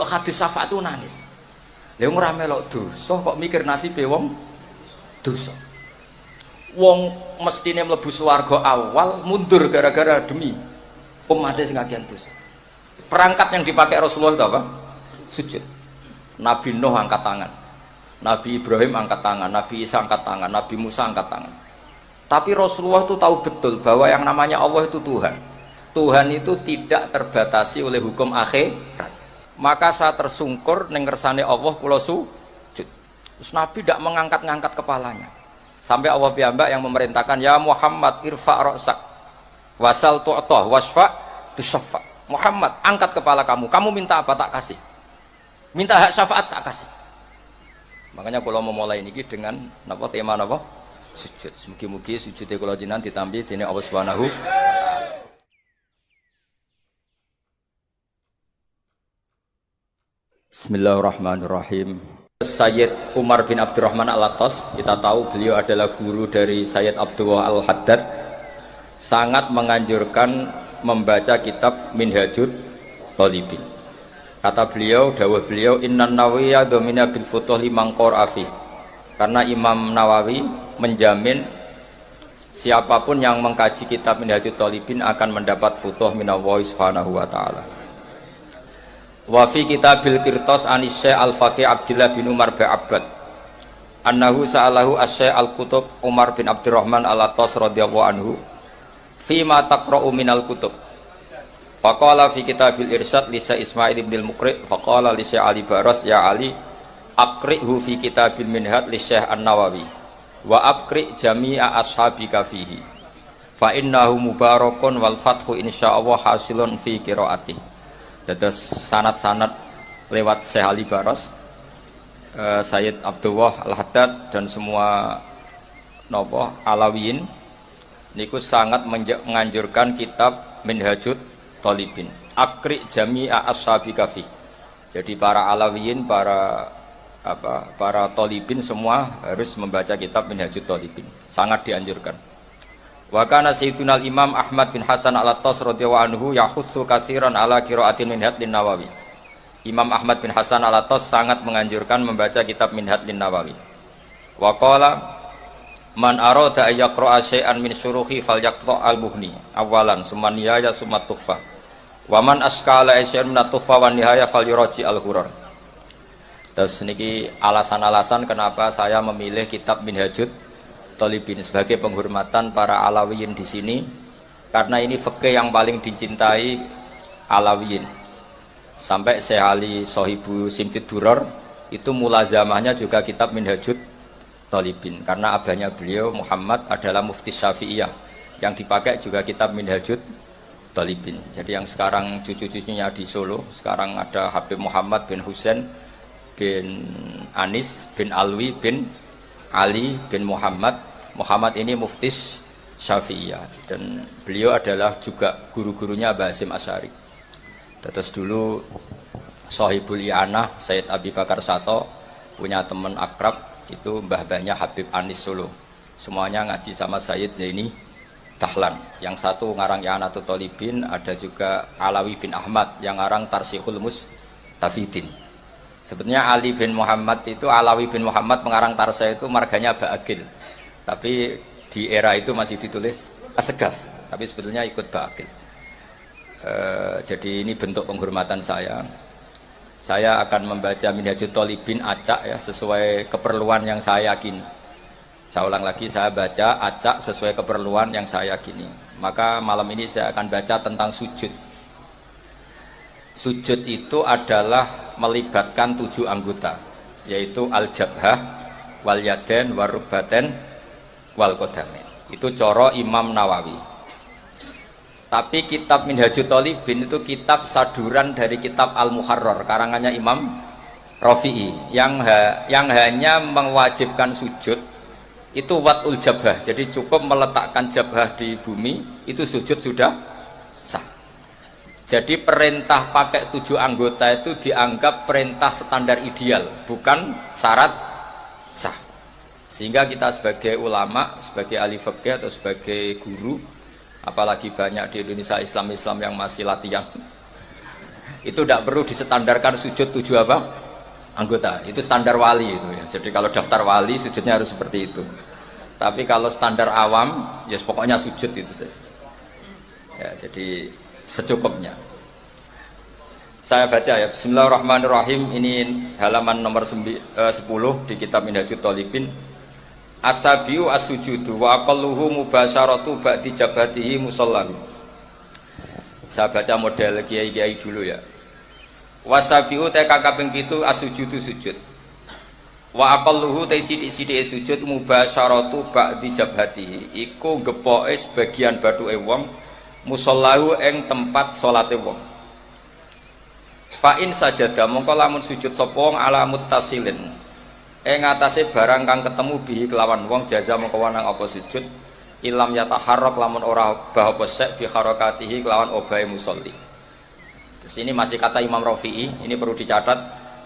delok hadis syafaat itu nangis. Lha ora melok dosa kok mikir nasibe wong dosa. Wong mestine mlebu swarga awal mundur gara-gara demi umatnya sing kagian dosa. Perangkat yang dipakai Rasulullah itu apa? Sujud. Nabi Nuh angkat tangan, Nabi Ibrahim angkat tangan, Nabi Isa angkat tangan, Nabi Musa angkat tangan. Tapi Rasulullah itu tahu betul bahwa yang namanya Allah itu Tuhan. Tuhan itu tidak terbatasi oleh hukum akhirat. Maka saya tersungkur ning ngersane Allah kula sujud. Terus Nabi tidak mengangkat-ngangkat kepalanya. Sampai Allah piyambak yang memerintahkan, ya Muhammad irfa' ra'sak wasal tu'tah wasfa' tusyaffa. Muhammad, angkat kepala kamu. Kamu minta apa tak kasih. Minta hak syafaat tak kasih. Makanya kalau memulai ini dengan napa tema napa? Sujud. Mugi-mugi sujudnya kula jenengan ditampi dening Allah Subhanahu wa taala. Bismillahirrahmanirrahim. Sayyid Umar bin Abdurrahman Al-Attas, kita tahu beliau adalah guru dari Sayyid Abdullah Al-Haddad, sangat menganjurkan membaca kitab Minhajut Thalibin. Kata beliau, dawuh beliau, Innan Nawawiyya domina bil futuh limang qur'afi. Karena Imam Nawawi menjamin siapapun yang mengkaji kitab Minhajut Thalibin akan mendapat futuh minallahi subhanahu wa ta'ala. Wa fi kitabil Qirtas anis Syekh Al-Faqih Abdullah bin Umar bin Abbad annahu sa'alahu as-Syekh Al-Qutub Umar bin Abdurrahman Al-Attas radhiyallahu anhu fi ma taqra'u minal kutub. Faqala fi kitabil Irsyad li Syekh Ismail bin Al-Muqri faqala li Syekh Ali Baras ya Ali aqri'hu fi kitabil Minhaj li Syekh An-Nawawi wa aqri' jami'a ashabika fihi fa innahu mubarakun wal fathu insyaallah hasilun fi qiraatih. Dados sanad-sanad lewat Syekh Ali Baras, Sayyid Abdullah Al-Haddad dan semua nopo Alawiyin niku sangat menganjurkan kitab Minhajut Thalibin. Akri jami'a ashabika fi. Jadi para Alawiyin, para Thalibin semua harus membaca kitab Minhajut Thalibin. Sangat dianjurkan. Wa kana sayyiduna Imam Ahmad bin Hasan Al-Attas radhiyallahu anhu yahussu katsiran ala qiraatin Minhaj lin-Nawawi. Imam Ahmad bin Hasan Al-Attas sangat menganjurkan membaca kitab Minhaj lin-Nawawi. Wa qala man arada ay yaqra'a syai'an min syuruhi falyaqra' al-Bukhni awalan summa nihaya summa tuhfa. Wa man askala syai'an min tuhfa wa nihaya falyuraji al-Hurar. Terus niki alasan-alasan kenapa saya memilih kitab Minhajut Thalibin sebagai penghormatan para Alawiyin di sini, karena ini fikih yang paling dicintai Alawiyin. Sampai Syekh Ali Sohibu Simfid Duror itu mulazamahnya juga kitab Minhajut Thalibin, karena abahnya beliau Muhammad adalah mufti Syafi'iyah, yang dipakai juga kitab Minhajut Thalibin. Jadi yang sekarang cucu-cucunya di Solo, sekarang ada Habib Muhammad bin Husain bin Anis bin Alwi bin Ali bin Muhammad. Muhammad ini muftis Syafi'iyah dan beliau adalah juga guru-gurunya Mbah Hasyim Asy'ari. Terus dulu Sohibul I'anah Sayyid Abi Bakar Sato punya teman akrab itu mbah-mbahnya Habib Anis Solo. Semuanya ngaji sama Sayyid Zaini Dahlan. Yang satu ngarang I'anatul Thalibin, ada juga Alawi bin Ahmad yang ngarang Tarsihul Mustafidin. Sebenarnya Ali bin Muhammad itu, Alawi bin Muhammad pengarang Tarsih itu marganya Ba'agil, tapi di era itu masih ditulis Asegaf, tapi sebetulnya ikut Ba'agil. Jadi ini bentuk penghormatan saya. Saya akan membaca Minhajut Thalibin acak ya, sesuai keperluan yang saya yakini. Saya ulang lagi, saya baca acak sesuai keperluan yang saya yakini. Maka malam ini saya akan baca tentang sujud. Sujud itu adalah melibatkan 7 anggota, yaitu al-jabhah, wal yaden, warubaten, wal qadamain. Itu coro Imam Nawawi. Tapi kitab Minhajut Thalibin itu kitab saduran dari kitab Al-Muharrar karangannya Imam Rafi'i yang hanya mewajibkan sujud itu watul jabhah. Jadi cukup meletakkan jabhah di bumi itu sujud sudah sah. Jadi perintah pakai 7 anggota itu dianggap perintah standar ideal, bukan syarat sah. Sehingga kita sebagai ulama, sebagai ahli fikih atau sebagai guru, apalagi banyak di Indonesia Islam yang masih latihan, Itu tidak perlu distandarkan sujud 7 apa? Anggota. Itu standar wali itu ya. Jadi kalau daftar wali sujudnya harus seperti itu. Tapi kalau standar awam ya pokoknya sujud itu saja. Ya, jadi secukupnya. Saya baca ya, Bismillahirrahmanirrahim. Ini halaman nomor 10 di kitab Minhajut Thalibin. Asabiu as-sujudu wa aqalluhu mubasyaratu ba'di jabhatihi musallahu. Saya baca model kiai-kiai dulu ya. Wasabiu te kaping 7 as-sujudu sujud. Wa aqalluhu te sithik-sithike sujud mubasyaratu ba'di jabhatihi. Iku gepoke sebagian bathuke wong musallahu ing tempat salate wong. Fa in sajada mongko lamun sujud sapa wong ala muttasilin. Ing atase barang kang ketemu bihi kelawan wong jaza mongko wanang apa sujud ilam yataharrak lamun ora obah apa sek bi harakatihi kelawan obahe musolli. Terus ini masih kata Imam Rafi'i, ini perlu dicatat.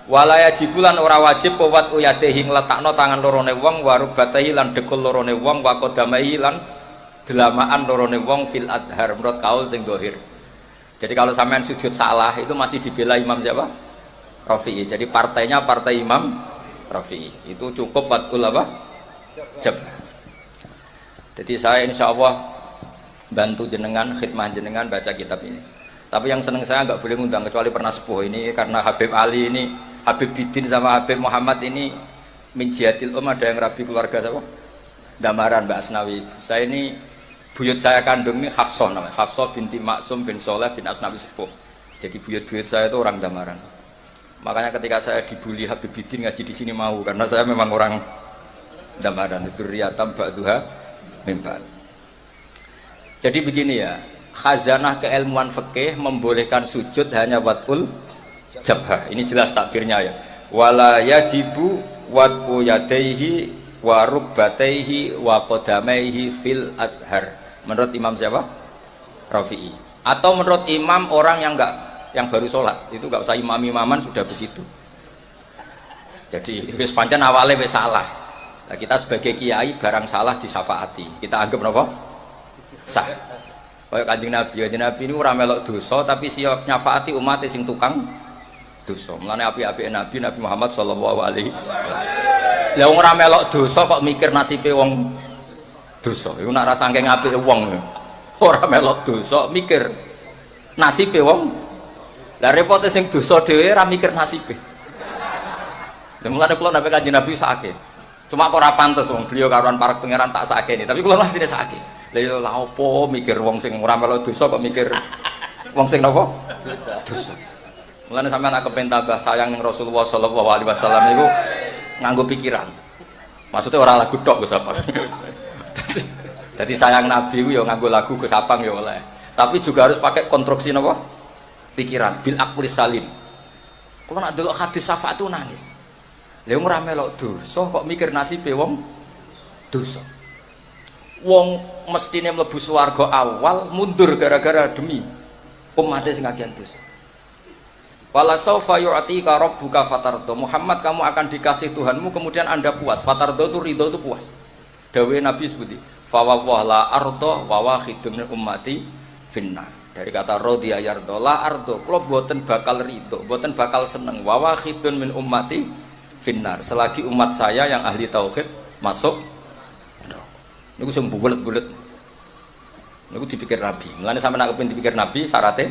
Wala yajibulan ora wajib wat uyadehi ngletakno tangan lorone wong warubatahi lan dekul lorone wong wa qadamaihi lan delamaan lorone wong fil adhar menurut kaul sing zahir. Jadi kalau sampean sujud salah itu masih dibela Imam siapa? Rafi'i. Jadi partainya partai Imam Rafi'i. Itu cukup watul apa? Jabah. Jadi saya insya Allah bantu jenengan, khidmah jenengan baca kitab ini. Tapi yang seneng saya nggak boleh ngundang kecuali pernah sepuh ini karena Habib Ali ini, Habib Bidin sama Habib Muhammad ini min jihatil ada yang rabi keluarga siapa? Damaran Mbak Asnawi. Saya ini buyut saya kandung ini Hafsah namanya. Hafsah binti Maksum bin Soleh bin Asnawi sepuh. Jadi buyut-buyut saya itu orang Damaran. Makanya ketika saya dibully Habib Bidin ngaji di sini mau karena saya memang orang Damaran dzurriyatam ba'duha min ba'd. Jadi begini ya, khazanah keilmuan fikih membolehkan sujud hanya watul jabhah. Ini jelas takbirnya ya. Wala yajibu wat'u yadaihi wa rukbataihi wa qadamaihi fil adhar. Menurut Imam siapa? Rafi'i. Atau menurut imam orang yang baru sholat itu nggak usah imam-imaman sudah begitu. Jadi wis pancen awale wis salah. Nah, kita sebagai kiai barang salah disafaati. Kita anggap apa? Sah. Kayak Kanjeng Nabi ini ora melok dosa tapi siap nyafaati umat sing tukang dosa. Mulane api-api Nabi Muhammad sallallahu alaihi wasallam. Lah wong ora melok dosa kok mikir nasibe wong dosa. Iku nak rasa saking apike wong. Ora melok dosa mikir nasibe wong. Lah repote sing dosa dhewe ora mikir nasibe. Lha mulane kula nek Kanjeng Nabi sakake. Cuma kok ora pantes wong beliau karuan para pangeran tak sakene, tapi kula mesti sakake. Lha lha opo mikir wong sing ora melok dosa kok mikir wong sing napa? Dosa. Mulane sampean aku pentabah sayang ning Rasulullah sallallahu alaihi wasallam iku nganggo pikiran. Maksudnya ora lagu tok Gus Apang. Jadi sayang Nabi ku ya nganggo lagu Gus Apang ya oleh. Tapi juga harus pakai konstruksi napa? Pikiran bil aqlis salim. Kalau nak delok hadis syafaat itu nangis. Lha wong ora melok dosa kok mikir nasibe wong dosa. Wong mestine mlebu swarga awal mundur gara-gara demi umat sing kagian dosa. Wala saufa yu'tika rabbuka fatardo. Muhammad kamu akan dikasih Tuhanmu kemudian Anda puas. Fatardo itu ridho itu puas. Dawe Nabi seperti fa wa la ardo wa wahidun ummati finnar. Dari kata rodiya yardo la ardo, kalau buatan bakal ridho, buatan bakal seneng. Wawahidun min ummati finnar. Selagi umat saya yang ahli tauhid masuk, ini gue sembuh bulet-bulet. Ini gue dipikir Nabi. Mulanya sampai nak kepin dipikir Nabi, syaratnya,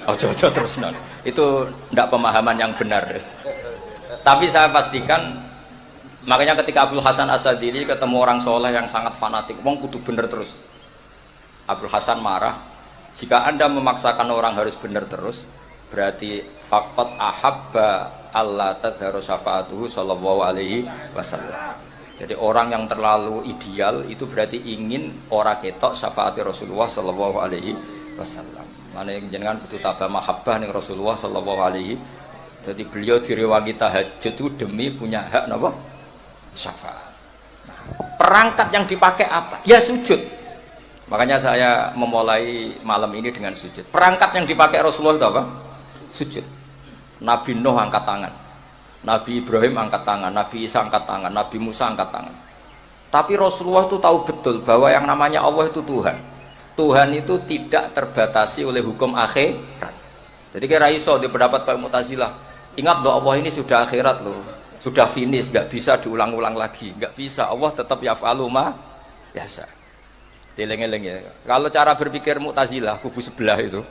ojo terus non. Itu tidak pemahaman yang benar. Tapi saya pastikan, makanya ketika Abdul Hasan Asadili ketemu orang soleh yang sangat fanatik, wong kudu bener terus. Abdul Hasan marah. Jika Anda memaksakan orang harus benar terus, berarti faqat ahabba Allah tadharu syafaatuhu sallallahu alaihi wasallam. Jadi orang yang terlalu ideal itu berarti ingin orang ketok syafaati Rasulullah sallallahu alaihi wasallam. Mana yang jenengan butuh tabah mahabbah ning Rasulullah sallallahu alaihi. Jadi beliau direwangi tahajud itu demi punya hak napa? Syafaat. Nah, perangkat yang dipakai apa? Ya sujud. Makanya saya memulai malam ini dengan sujud. Perangkat yang dipakai Rasulullah itu apa? Sujud. Nabi Nuh angkat tangan, Nabi Ibrahim angkat tangan, Nabi Isa angkat tangan, Nabi Musa angkat tangan. Tapi Rasulullah itu tahu betul bahwa yang namanya Allah itu Tuhan. Tuhan itu tidak terbatasi oleh hukum akhirat. Jadi kira iso di pendapat Pak Mu'tazilah. Ingat loh, Allah ini sudah akhirat loh, sudah finish, nggak bisa diulang-ulang lagi, nggak bisa. Allah tetap yaf'alu ma biasa. Dileng-eleng ya. Kalau cara berpikir Mu'tazilah kubu sebelah itu,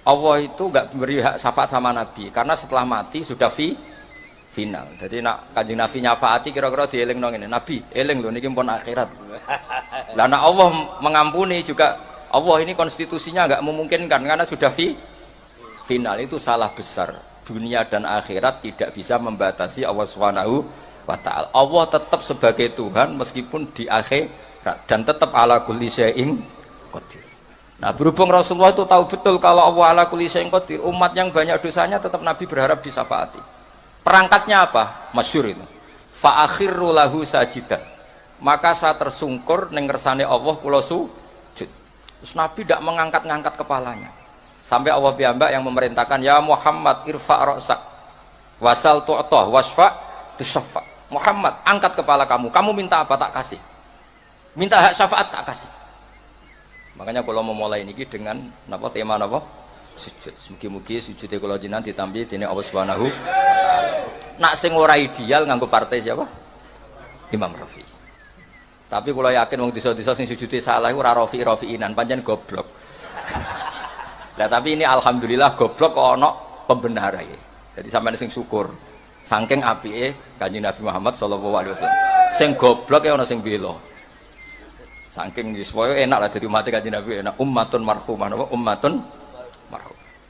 Allah itu nggak beri hak syafaat sama Nabi karena setelah mati sudah final. Jadi nak Kanjeng Nabi nyafaati kira-kira dieleng nong ini. Nabi, eleng loh, niki pun akhirat. Lah nak Allah mengampuni juga, Allah ini konstitusinya nggak memungkinkan karena sudah final. Itu salah besar. Dunia dan akhirat tidak bisa membatasi Allah Subhanahu wa taala. Allah tetap sebagai Tuhan meskipun di akhirat dan tetap ala kulli syai'in qadir. Nah, berhubung Rasulullah itu tahu betul kalau Allah ala kulli syai'in qadir, umat yang banyak dosanya tetap Nabi berharap disafaati. Perangkatnya apa? Masyhur itu. Fa akhirru lahu sajidan. Maka saya tersungkur ning ngersane Allah kula sujud. Terus Nabi tidak mengangkat-ngangkat kepalanya. Sampai Allah piyambak yang memerintahkan, ya Muhammad irfa' ra'sak wasal tu'tah wasfa' tusaffa. Muhammad, angkat kepala kamu. Kamu minta apa tak kasih. Minta hak syafaat tak kasih. Makanya kalau memulai ini dengan napa tema napa? Sujud. Mugi-mugi sujudé kula jenengan ditampi dening Allah Subhanahu wa taala. Nak sing ora ideal nganggo partai siapa? Imam Rafi'i. Tapi kula yakin wong desa-desa sing sujudé salah ora Rafi'i-Rafi'inan, pancen goblok. Nah, tapi ini alhamdulillah goblok kok ana pembenaran. Jadi sampeyan sing syukur. Saking apike Kanjeng Nabi Muhammad sallallahu alaihi wasallam. Sing goblok ya ana sing bela. Saking supaya enak lah dadi umat Kanjeng Nabi, enak ummatun marhumah, ummatun